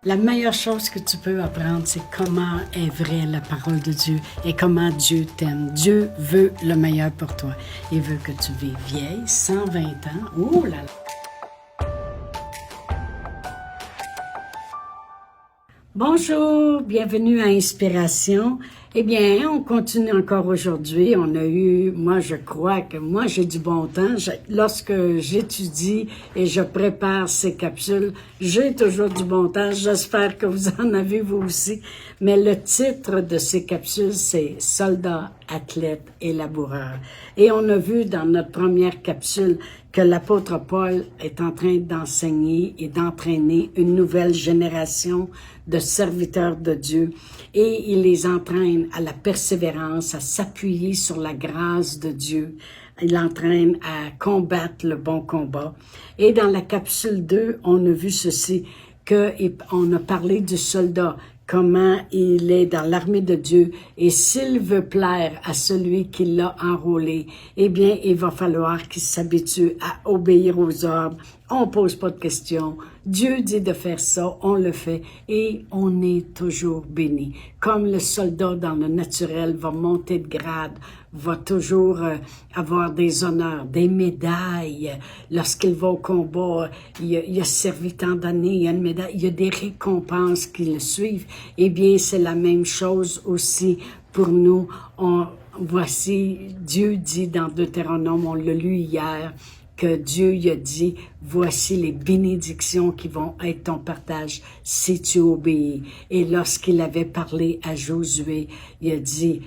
La meilleure chose que tu peux apprendre, c'est comment est vraie la parole de Dieu et comment Dieu t'aime. Dieu veut le meilleur pour toi. Il veut que tu vives vieille, 120 ans. Oh là là! Bonjour, bienvenue à Inspiration. Eh bien, on continue encore aujourd'hui. On a eu, moi je crois que moi j'ai du bon temps. Lorsque j'étudie et je prépare ces capsules, j'ai toujours du bon temps. J'espère que vous en avez vous aussi. Mais le titre de ces capsules, c'est Soldats, athlètes et laboureurs. Et on a vu dans notre première capsule que l'apôtre Paul est en train d'enseigner et d'entraîner une nouvelle génération de serviteurs de Dieu et il les entraîne à la persévérance, à s'appuyer sur la grâce de Dieu. Il entraîne à combattre le bon combat. Et dans la capsule 2, on a vu ceci, qu'on a parlé du soldat, comment il est dans l'armée de Dieu et s'il veut plaire à celui qui l'a enrôlé, eh bien, il va falloir qu'il s'habitue à obéir aux ordres. On pose pas de questions. Dieu dit de faire ça, on le fait et on est toujours béni. Comme le soldat dans le naturel va monter de grade, va toujours avoir des honneurs, des médailles. Lorsqu'il va au combat, il a servi tant d'années, il y a une médaille, il y a des récompenses qui le suivent. Eh bien, c'est la même chose aussi pour nous. Voici, Dieu dit dans Deutéronome, on l'a lu hier, que Dieu y a dit, voici les bénédictions qui vont être ton partage si tu obéis. Et lorsqu'il avait parlé à Josué, il a dit,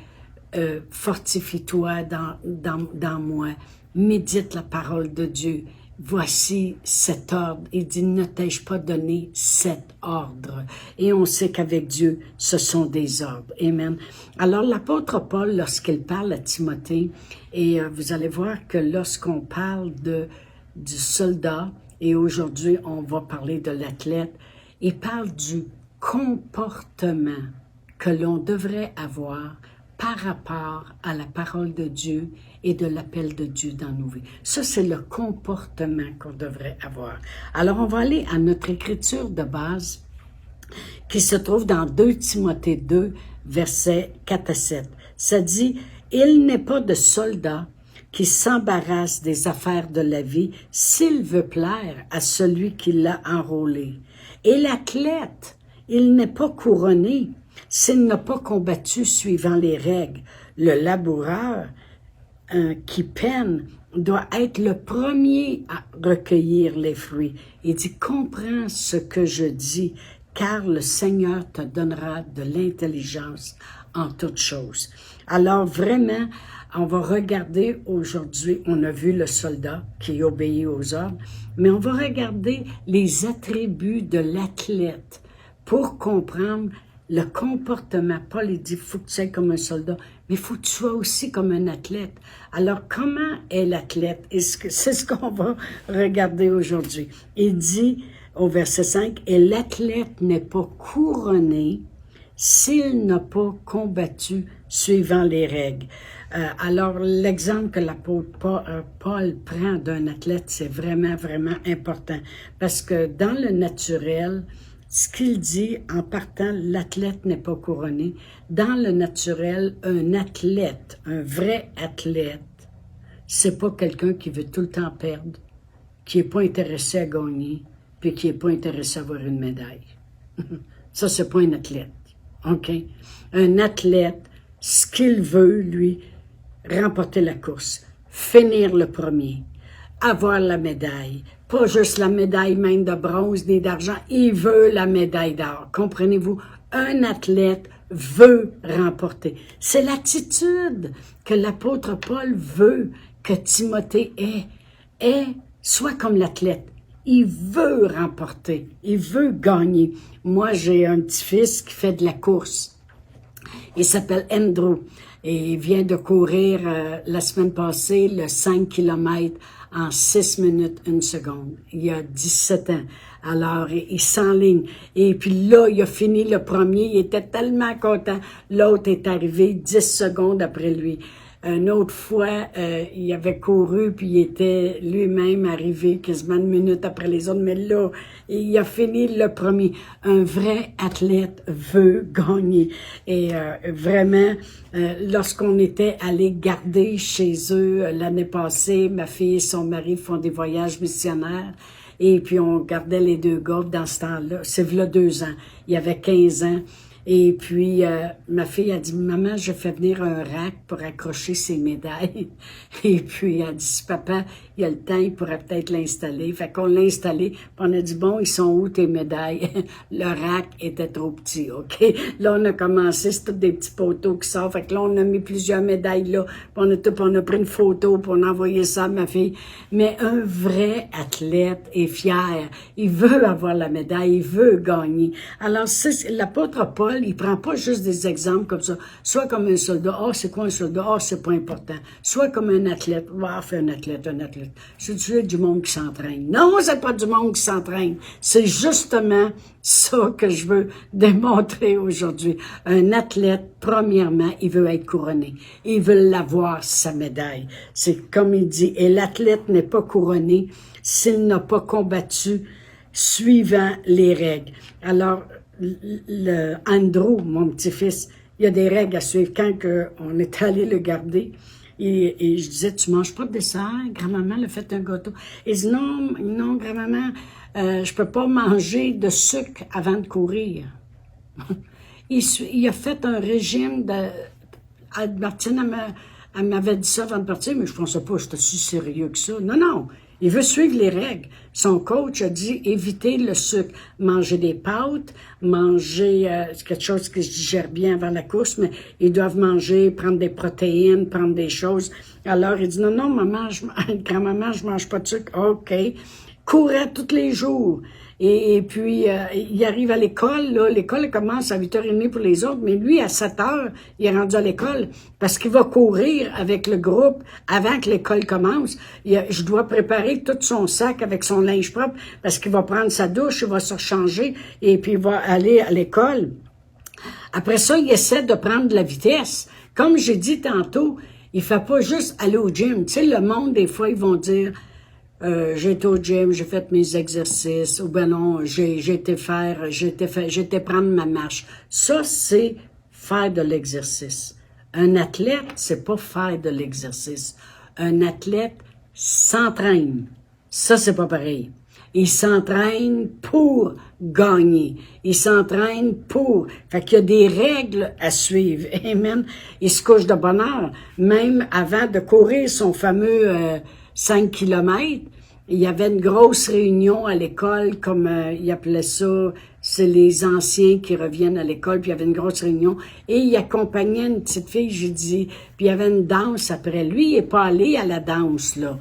fortifie-toi dans moi, médite la parole de Dieu. Voici cet ordre. Il dit, ne t'ai-je pas donné cet ordre? Et on sait qu'avec Dieu, ce sont des ordres. Amen. Alors, l'apôtre Paul, lorsqu'il parle à Timothée, et vous allez voir que lorsqu'on parle du soldat, et aujourd'hui, on va parler de l'athlète, il parle du comportement que l'on devrait avoir par rapport à la parole de Dieu et de l'appel de Dieu dans nos vies. Ça, c'est le comportement qu'on devrait avoir. Alors, on va aller à notre écriture de base qui se trouve dans 2 Timothée 2, versets 4 à 7. Ça dit, « Il n'est pas de soldat qui s'embarrasse des affaires de la vie s'il veut plaire à celui qui l'a enrôlé. Et l'athlète, il n'est pas couronné s'il n'a pas combattu suivant les règles. Le laboureur qui peine doit être le premier à recueillir les fruits. Il dit, comprends ce que je dis, car le Seigneur te donnera de l'intelligence en toutes choses. Alors vraiment, on va regarder aujourd'hui, on a vu le soldat qui obéit aux ordres, mais on va regarder les attributs de l'athlète pour comprendre le comportement. Paul, il dit, il faut que tu sois comme un soldat, mais il faut que tu sois aussi comme un athlète. Alors, comment est l'athlète? C'est ce qu'on va regarder aujourd'hui. Il dit au verset 5, « Et l'athlète n'est pas couronné s'il n'a pas combattu suivant les règles. » Alors, l'exemple que l'apôtre Paul prend d'un athlète, c'est vraiment, vraiment important. Parce que dans le naturel, ce qu'il dit en partant, l'athlète n'est pas couronné. Dans le naturel, un athlète, un vrai athlète, c'est pas quelqu'un qui veut tout le temps perdre, qui est pas intéressé à gagner, puis qui est pas intéressé à avoir une médaille. Ça, c'est pas un athlète. OK? Un athlète, ce qu'il veut, lui, remporter la course, finir le premier, avoir la médaille, pas juste la médaille même de bronze ni d'argent, il veut la médaille d'or. Comprenez-vous? Un athlète veut remporter. C'est l'attitude que l'apôtre Paul veut que Timothée ait. Soit comme l'athlète. Il veut remporter. Il veut gagner. Moi, j'ai un petit-fils qui fait de la course. Il s'appelle Andrew. Et il vient de courir la semaine passée le 5 km en 6 minutes 1 seconde. Il a 17 ans. Alors, il s'enligne. Et puis là, il a fini le premier. Il était tellement content. L'autre est arrivé 10 secondes après lui. Une autre fois, il avait couru, puis il était lui-même arrivé quasiment une minute après les autres, mais là, il a fini le premier. Un vrai athlète veut gagner. Et vraiment, lorsqu'on était allé garder chez eux l'année passée, ma fille et son mari font des voyages missionnaires, et puis on gardait les deux gars dans ce temps-là. C'est là 2 ans. Il y avait 15 ans. Et puis, ma fille a dit, maman, je fais venir un rack pour accrocher ses médailles. Et puis, elle a dit, si papa, il y a le temps, il pourrait peut-être l'installer. Fait qu'on l'a installé, puis on a dit, bon, ils sont où tes médailles? Le rack était trop petit, OK? Là, on a commencé, c'est tous des petits poteaux qui sortent. Fait que là, on a mis plusieurs médailles là, puis on a pris une photo, puis on a envoyé ça à ma fille. Mais un vrai athlète est fier. Il veut avoir la médaille, il veut gagner. Alors, l'apôtre Paul, il prend pas juste des exemples comme ça. Soit comme un soldat, c'est quoi un soldat? C'est pas important. Soit comme un athlète, fais un athlète. C'est du monde qui s'entraîne. Non, c'est pas du monde qui s'entraîne. C'est justement ça que je veux démontrer aujourd'hui. Un athlète, premièrement, il veut être couronné. Il veut l'avoir, sa médaille. C'est comme il dit, et l'athlète n'est pas couronné s'il n'a pas combattu suivant les règles. Alors, Andrew, mon petit-fils, il y a des règles à suivre. Quand on est allé le garder, et je disais, tu manges pas de dessert? Grand-maman a fait un gâteau. Il dit, non, grand-maman, je peux pas manger de sucre avant de courir. Il a fait un régime Martine, elle m'avait dit ça avant de partir, mais je pensais pas que j'étais si sérieux que ça. Non. Il veut suivre les règles. Son coach a dit éviter le sucre, manger des pâtes, manger quelque chose qui se digère bien avant la course, mais ils doivent manger, prendre des protéines, prendre des choses. Alors il dit non, maman, grand-maman, je mange pas de sucre. OK. Courait tous les jours. Et puis, il arrive à l'école, là. L'école commence à 8h30 pour les autres, mais lui, à 7h, il est rendu à l'école parce qu'il va courir avec le groupe avant que l'école commence. Je dois préparer tout son sac avec son linge propre parce qu'il va prendre sa douche, il va se rechanger et puis il va aller à l'école. Après ça, il essaie de prendre de la vitesse. Comme j'ai dit tantôt, il fait pas juste aller au gym. Tu sais, le monde, des fois, ils vont dire... j'ai été au gym, j'ai fait mes exercices, ou ben non, j'ai été prendre ma marche. Ça, c'est faire de l'exercice. Un athlète, c'est pas faire de l'exercice. Un athlète s'entraîne. Ça, c'est pas pareil. Il s'entraîne pour gagner. Il s'entraîne pour... Fait qu'il y a des règles à suivre. Amen. Il se couche de bonne heure. Même avant de courir son fameux 5 kilomètres, il y avait une grosse réunion à l'école, comme il appelait ça, c'est les anciens qui reviennent à l'école, puis il y avait une grosse réunion, et il accompagnait une petite fille, j'ai dit, puis il y avait une danse après. Lui, il n'est pas allé à la danse, là.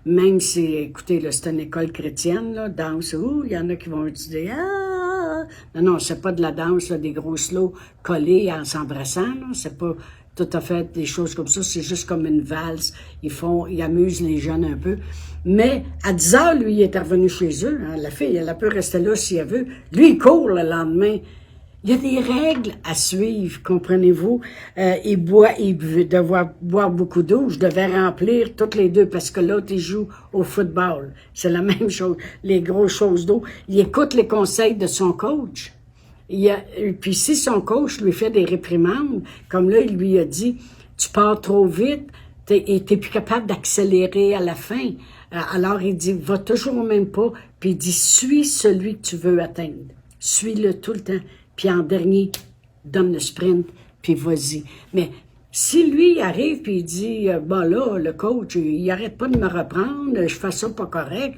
Même si, écoutez, là, c'est une école chrétienne, là, danse, il y en a qui vont dire, non, c'est pas de la danse, là, des gros slows collés en s'embrassant, là, c'est pas tout à fait des choses comme ça, c'est juste comme une valse, ils amusent les jeunes un peu. Mais à 10h, lui, il est revenu chez eux, hein, la fille, elle peut rester là si elle veut. Lui, il court le lendemain. Il y a des règles à suivre, comprenez-vous. Il devait boire beaucoup d'eau. Je devais remplir toutes les deux parce que l'autre, il joue au football. C'est la même chose, les grosses choses d'eau. Il écoute les conseils de son coach. Puis si son coach lui fait des réprimandes, comme là, il lui a dit, tu pars trop vite et t'es plus capable d'accélérer à la fin. Alors, il dit, va toujours au même pas, puis il dit, suis celui que tu veux atteindre. Suis-le tout le temps. Puis en dernier, donne le sprint, puis vas-y. Mais si lui arrive puis il dit, là, le coach, il arrête pas de me reprendre, je fais ça pas correct,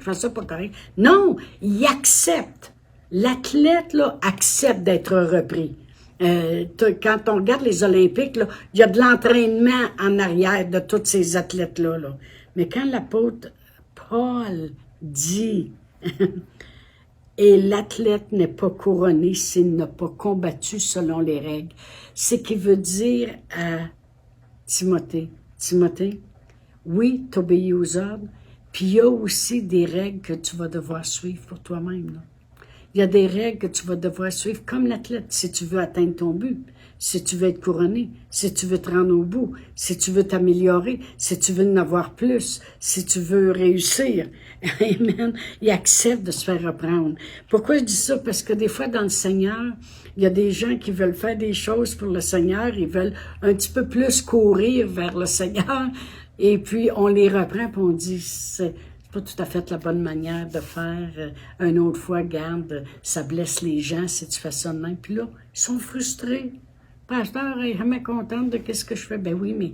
Non, il accepte. L'athlète, là, accepte d'être repris. Quand on regarde les Olympiques, là, il y a de l'entraînement en arrière de tous ces athlètes-là. Là. Mais quand l'apôtre Paul dit et l'athlète n'est pas couronné s'il n'a pas combattu selon les règles, c'est qu'il veut dire à Timothée, oui, t'obéis aux ordres, puis il y a aussi des règles que tu vas devoir suivre pour toi-même. Là. Il y a des règles que tu vas devoir suivre comme l'athlète si tu veux atteindre ton but, si tu veux être couronné, si tu veux te rendre au bout, si tu veux t'améliorer, si tu veux en avoir plus, si tu veux réussir. Amen. Il accepte de se faire reprendre. Pourquoi je dis ça? Parce que des fois, dans le Seigneur, il y a des gens qui veulent faire des choses pour le Seigneur, ils veulent un petit peu plus courir vers le Seigneur, et puis on les reprend, puis on dit, c'est pas tout à fait la bonne manière de faire. Une autre fois, garde, ça blesse les gens si tu fais ça de même. Puis là, ils sont frustrés. Pasteur, elle est jamais contente de qu'est-ce que je fais. Ben oui, mais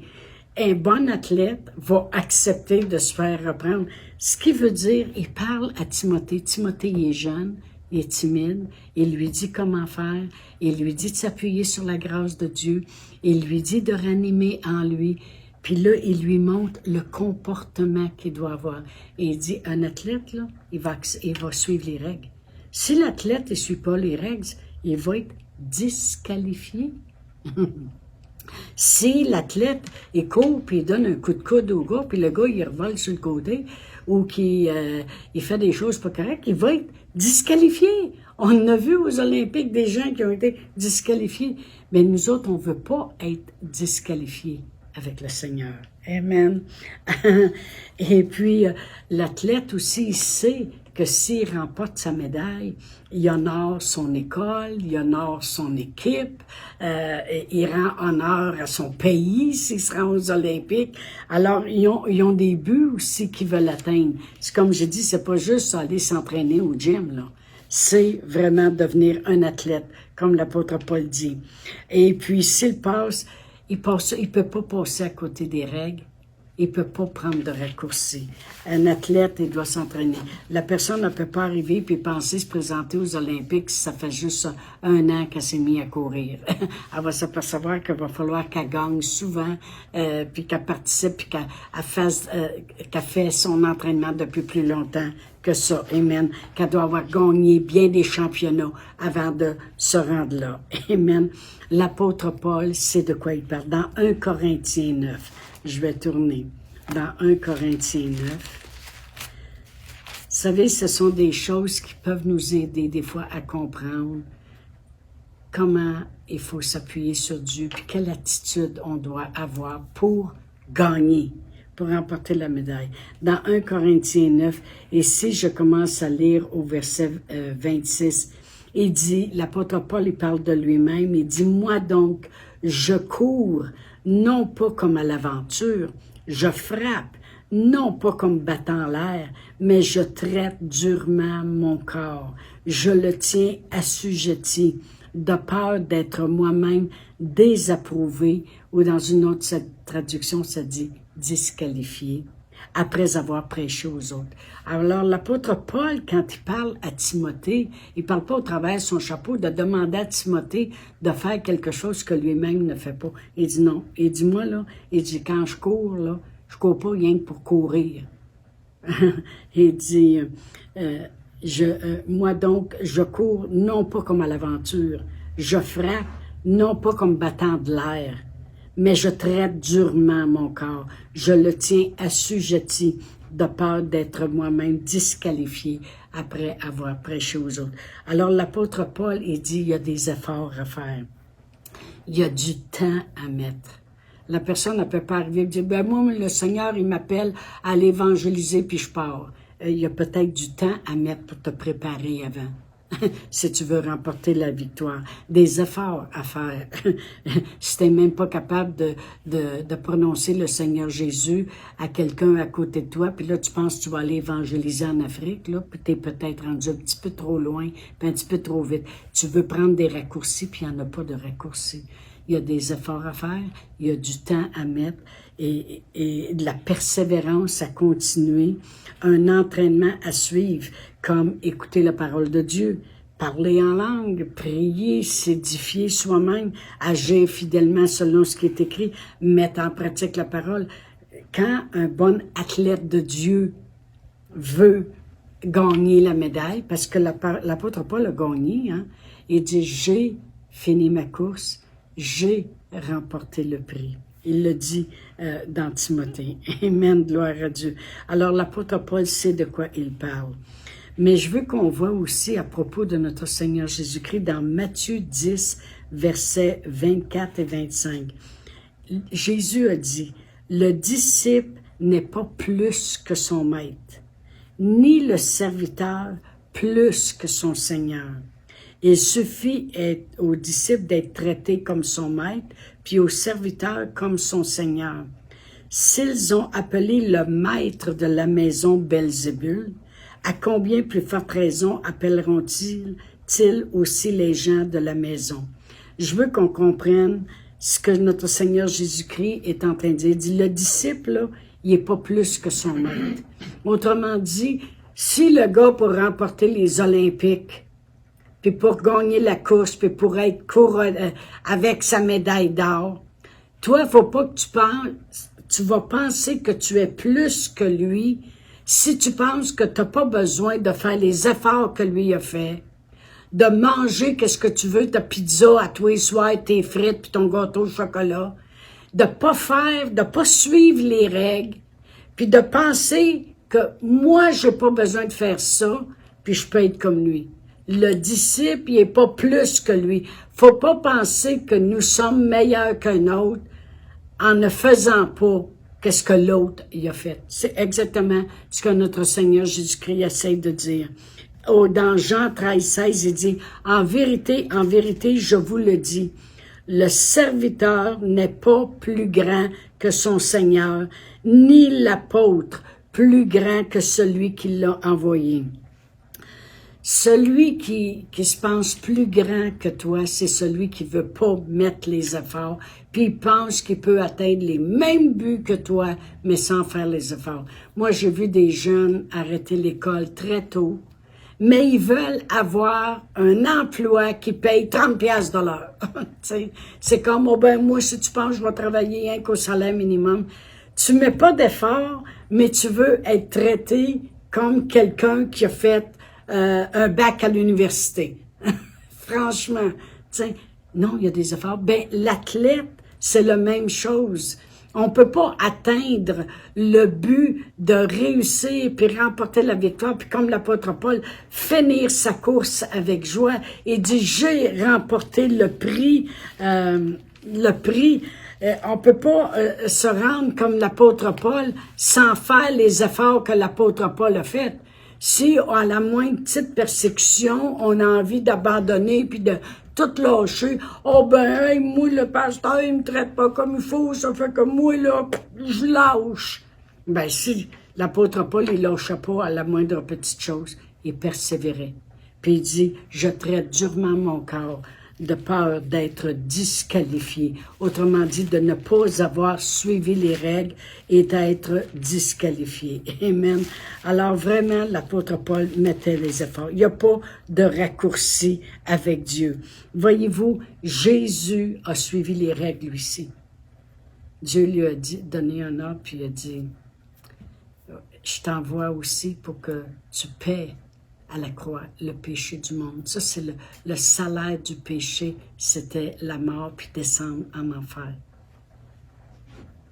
un bon athlète va accepter de se faire reprendre. Ce qui veut dire, il parle à Timothée. Timothée, il est jeune, il est timide. Il lui dit comment faire. Il lui dit de s'appuyer sur la grâce de Dieu. Il lui dit de ranimer en lui. Puis là, il lui montre le comportement qu'il doit avoir. Et il dit, un athlète, là, il va suivre les règles. Si l'athlète ne suit pas les règles, il va être disqualifié. Si l'athlète, il court, puis il donne un coup de coude au gars, puis le gars, il revole sur le côté, ou qu'il il fait des choses pas correctes, il va être disqualifié. On a vu aux Olympiques des gens qui ont été disqualifiés. Mais nous autres, on ne veut pas être disqualifiés avec le Seigneur. Amen. Et puis, l'athlète aussi, il sait que s'il remporte sa médaille, il honore son école, il honore son équipe, il rend honneur à son pays s'il se rend aux Olympiques. Alors, ils ont des buts aussi qu'ils veulent atteindre. C'est comme j'ai dit, c'est pas juste aller s'entraîner au gym, là. C'est vraiment devenir un athlète, comme l'apôtre Paul dit. Et puis, s'il passe, il peut pas passer à côté des règles. Il peut pas prendre de raccourcis. Un athlète, il doit s'entraîner. La personne ne peut pas arriver puis penser se présenter aux Olympiques si ça fait juste 1 an qu'elle s'est mise à courir. Elle va s'apercevoir qu'il va falloir qu'elle gagne souvent, puis qu'elle participe, puis qu'elle fait son entraînement depuis plus longtemps que ça. Amen. Qu'elle doit avoir gagné bien des championnats avant de se rendre là. Amen. L'apôtre Paul sait de quoi il parle. Dans 1 Corinthiens 9, je vais tourner. Dans 1 Corinthiens 9, vous savez, ce sont des choses qui peuvent nous aider des fois à comprendre comment il faut s'appuyer sur Dieu, puis quelle attitude on doit avoir pour gagner, pour remporter la médaille. Dans 1 Corinthiens 9, et si je commence à lire au verset 26, il dit, l'apôtre Paul, il parle de lui-même, il dit, « Moi donc, je cours, non pas comme à l'aventure, je frappe, non pas comme battant l'air, mais je traite durement mon corps. Je le tiens assujetti, de peur d'être moi-même désapprouvé, ou dans une autre traduction, ça dit disqualifié, après avoir prêché aux autres. » Alors, l'apôtre Paul, quand il parle à Timothée, il ne parle pas au travers de son chapeau de demander à Timothée de faire quelque chose que lui-même ne fait pas. Il dit non. Il dit, moi, là, il dit, quand je cours, là, je cours pas rien que pour courir. Il dit, moi donc, je cours non pas comme à l'aventure, je frappe non pas comme battant de l'air, mais je traite durement mon corps. Je le tiens assujetti de peur d'être moi-même disqualifié après avoir prêché aux autres. Alors l'apôtre Paul, il dit, il y a des efforts à faire. Il y a du temps à mettre. La personne ne peut pas arriver et dire, ben moi, le Seigneur, il m'appelle à l'évangéliser, puis je pars. Il y a peut-être du temps à mettre pour te préparer avant. Si tu veux remporter la victoire, des efforts à faire. Si tu n'es même pas capable de prononcer le Seigneur Jésus à quelqu'un à côté de toi, puis là, tu penses que tu vas aller évangéliser en Afrique, là, puis tu es peut-être rendu un petit peu trop loin, puis un petit peu trop vite. Tu veux prendre des raccourcis, puis il n'y en a pas de raccourcis. Il y a des efforts à faire, il y a du temps à mettre et de la persévérance à continuer, un entraînement à suivre, comme écouter la parole de Dieu, parler en langue, prier, s'édifier soi-même, agir fidèlement selon ce qui est écrit, mettre en pratique la parole. Quand un bon athlète de Dieu veut gagner la médaille, parce que l'apôtre Paul a gagné, hein, il dit « J'ai fini ma course, j'ai remporté le prix. » Il le dit dans Timothée. Amen, gloire à Dieu. Alors l'apôtre Paul sait de quoi il parle. Mais je veux qu'on voit aussi à propos de notre Seigneur Jésus-Christ dans Matthieu 10, versets 24 et 25. Jésus a dit, « Le disciple n'est pas plus que son maître, ni le serviteur plus que son Seigneur. Il suffit au disciple d'être traité comme son maître, puis au serviteur comme son Seigneur. S'ils ont appelé le maître de la maison Belzébul, à combien plus forte raison appelleront-ils aussi les gens de la maison? » Je veux qu'on comprenne ce que notre Seigneur Jésus-Christ est en train de dire. Il dit, le disciple, là, il n'est pas plus que son maître. Autrement dit, si le gars pour remporter les Olympiques, puis pour gagner la course, puis pour être avec sa médaille d'or, toi, il ne faut pas que tu vas penser que tu es plus que lui si tu penses que tu n'as pas besoin de faire les efforts que lui a fait, de manger qu'est-ce que tu veux, ta pizza à tous les soirs, tes frites, puis ton gâteau au chocolat, de pas suivre les règles, puis de penser que moi, j'ai pas besoin de faire ça, puis je peux être comme lui. Le disciple, il n'est pas plus que lui. Faut pas penser que nous sommes meilleurs qu'un autre en ne faisant pas qu'est-ce que l'autre y a fait. C'est exactement ce que notre Seigneur Jésus-Christ essaie de dire. Dans Jean 13, 16, il dit, « En vérité, je vous le dis, le serviteur n'est pas plus grand que son Seigneur, ni l'apôtre plus grand que celui qui l'a envoyé. » Celui qui se pense plus grand que toi, c'est celui qui veut pas mettre les efforts, puis il pense qu'il peut atteindre les mêmes buts que toi, mais sans faire les efforts. Moi, j'ai vu des jeunes arrêter l'école très tôt, mais ils veulent avoir un emploi qui paye 30 piastres de l'heure. C'est comme, oh ben moi, si tu penses que je vais travailler rien qu'au salaire minimum, tu mets pas d'effort, mais tu veux être traité comme quelqu'un qui a fait un bac à l'université. Franchement, non, il y a des efforts. Ben, l'athlète, c'est la même chose. On peut pas atteindre le but de réussir puis remporter la victoire, puis comme l'apôtre Paul, finir sa course avec joie et dit, j'ai remporté le prix, on peut pas se rendre comme l'apôtre Paul sans faire les efforts que l'apôtre Paul a fait. Si à la moindre petite persécution, on a envie d'abandonner puis de tout lâcher, oh ben, hey, moi, le pasteur, il me traite pas comme il faut, ça fait que moi, là, je lâche. Ben, si l'apôtre Paul, il lâchait pas à la moindre petite chose, il persévérait. Puis il dit, je traite durement mon corps de peur d'être disqualifié. Autrement dit, de ne pas avoir suivi les règles et d'être disqualifié. Amen. Alors vraiment, l'apôtre Paul mettait les efforts. Il n'y a pas de raccourci avec Dieu. Voyez-vous, Jésus a suivi les règles, lui aussi. Dieu lui a donné un ordre, puis il a dit, je t'envoie aussi pour que tu paies à la croix le péché du monde. Ça, c'est le salaire du péché, c'était la mort puis descendre en enfer.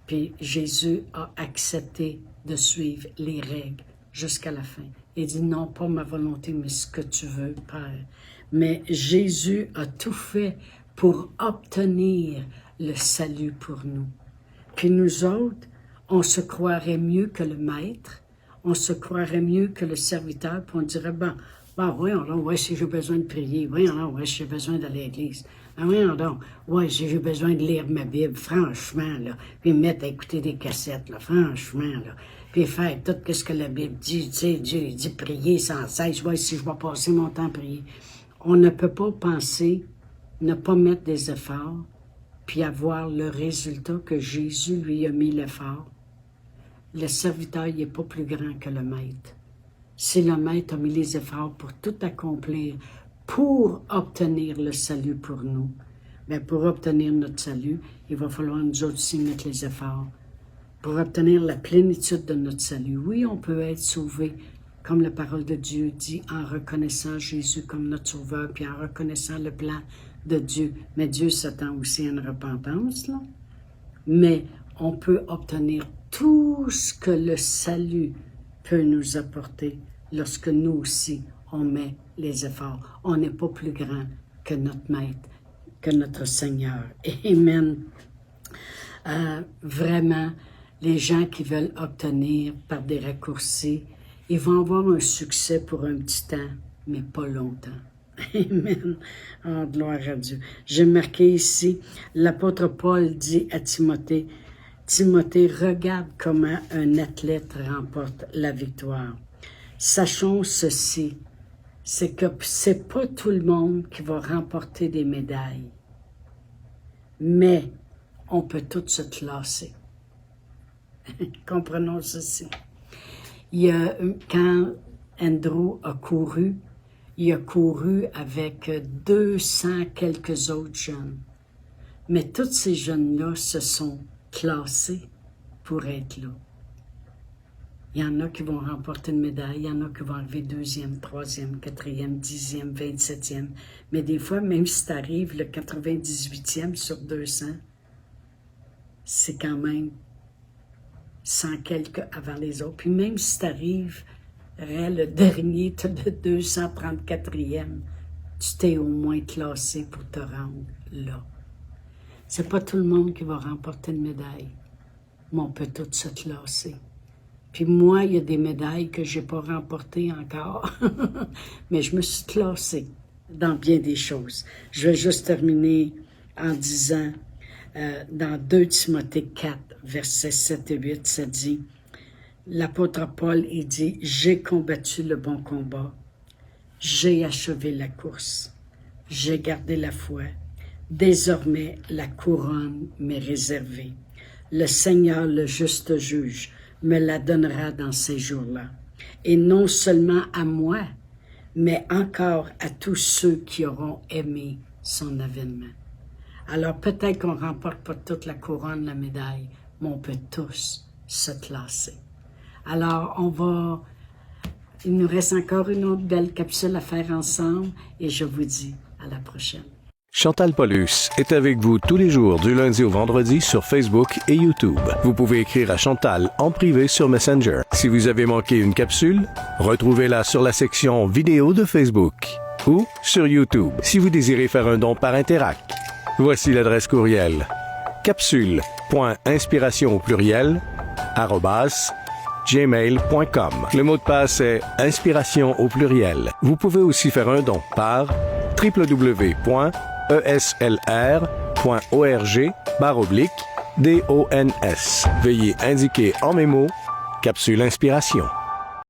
Puis Jésus a accepté de suivre les règles jusqu'à la fin. Il dit, non pas ma volonté, mais ce que tu veux, Père. Mais Jésus a tout fait pour obtenir le salut pour nous. Puis nous autres, on se croirait mieux que le maître, on se croirait mieux que le serviteur, puis on dirait, voyons donc, ouais, si j'ai besoin de prier, voyons donc, ouais, si j'ai besoin d'aller à l'église, voyons donc, ouais, si j'ai besoin de lire ma Bible, franchement, là, puis me mettre à écouter des cassettes, là, franchement, là, puis faire tout ce que la Bible dit, tu sais, Dieu dit prier sans cesse, ouais, si je vais passer mon temps à prier. On ne peut pas penser, ne pas mettre des efforts, puis avoir le résultat que Jésus lui a mis l'effort. Le serviteur, il n'est pas plus grand que le maître. Si le maître a mis les efforts pour tout accomplir, pour obtenir le salut pour nous, bien pour obtenir notre salut, il va falloir nous autres aussi mettre les efforts. Pour obtenir la plénitude de notre salut, oui, on peut être sauvé, comme la parole de Dieu dit, en reconnaissant Jésus comme notre sauveur, puis en reconnaissant le plan de Dieu. Mais Dieu s'attend aussi à une repentance, là. Mais on peut obtenir tout ce que le salut peut nous apporter lorsque nous aussi, on met les efforts. On n'est pas plus grand que notre Maître, que notre Seigneur. Amen. Vraiment, les gens qui veulent obtenir par des raccourcis, ils vont avoir un succès pour un petit temps, mais pas longtemps. Amen. Oh, gloire à Dieu. J'ai marqué ici, l'apôtre Paul dit à Timothée, Timothée, regarde comment un athlète remporte la victoire. Sachons ceci, c'est que c'est pas tout le monde qui va remporter des médailles, mais on peut tous se classer. Comprenons ceci. Quand Andrew a couru, il a couru avec 200 quelques autres jeunes. Mais tous ces jeunes-là se sont classés pour être là. Il y en a qui vont remporter une médaille, il y en a qui vont arriver 2e, 3e, 4e, 10e, 27e. Mais des fois, même si tu arrives le 98e sur 200, c'est quand même 100 quelques avant les autres. Puis même si tu arrives le dernier, tu es le 234e, tu t'es au moins classé pour te rendre là. C'est pas tout le monde qui va remporter une médaille, mais on peut tous se classer. Puis moi, il y a des médailles que je n'ai pas remportées encore, mais je me suis classée dans bien des choses. Je vais juste terminer en disant, dans 2 Timothée 4, versets 7 et 8, ça dit, l'apôtre Paul, il dit, « J'ai combattu le bon combat, j'ai achevé la course, j'ai gardé la foi, désormais la couronne m'est réservée. Le Seigneur, le juste juge, me la donnera dans ces jours-là. Et non seulement à moi, mais encore à tous ceux qui auront aimé son avènement. » Alors peut-être qu'on ne remporte pas toute la couronne, la médaille, mais on peut tous se classer. Alors il nous reste encore une autre belle capsule à faire ensemble et je vous dis à la prochaine. Chantal Paulus est avec vous tous les jours du lundi au vendredi sur Facebook et YouTube. Vous pouvez écrire à Chantal en privé sur Messenger. Si vous avez manqué une capsule, retrouvez-la sur la section vidéo de Facebook ou sur YouTube si vous désirez faire un don par Interact. Voici l'adresse courriel capsule.inspiration au pluriel @gmail.com. Le mot de passe est inspiration au pluriel. Vous pouvez aussi faire un don par www.eslr.org/dons. Veuillez indiquer en mémo Capsule Inspiration.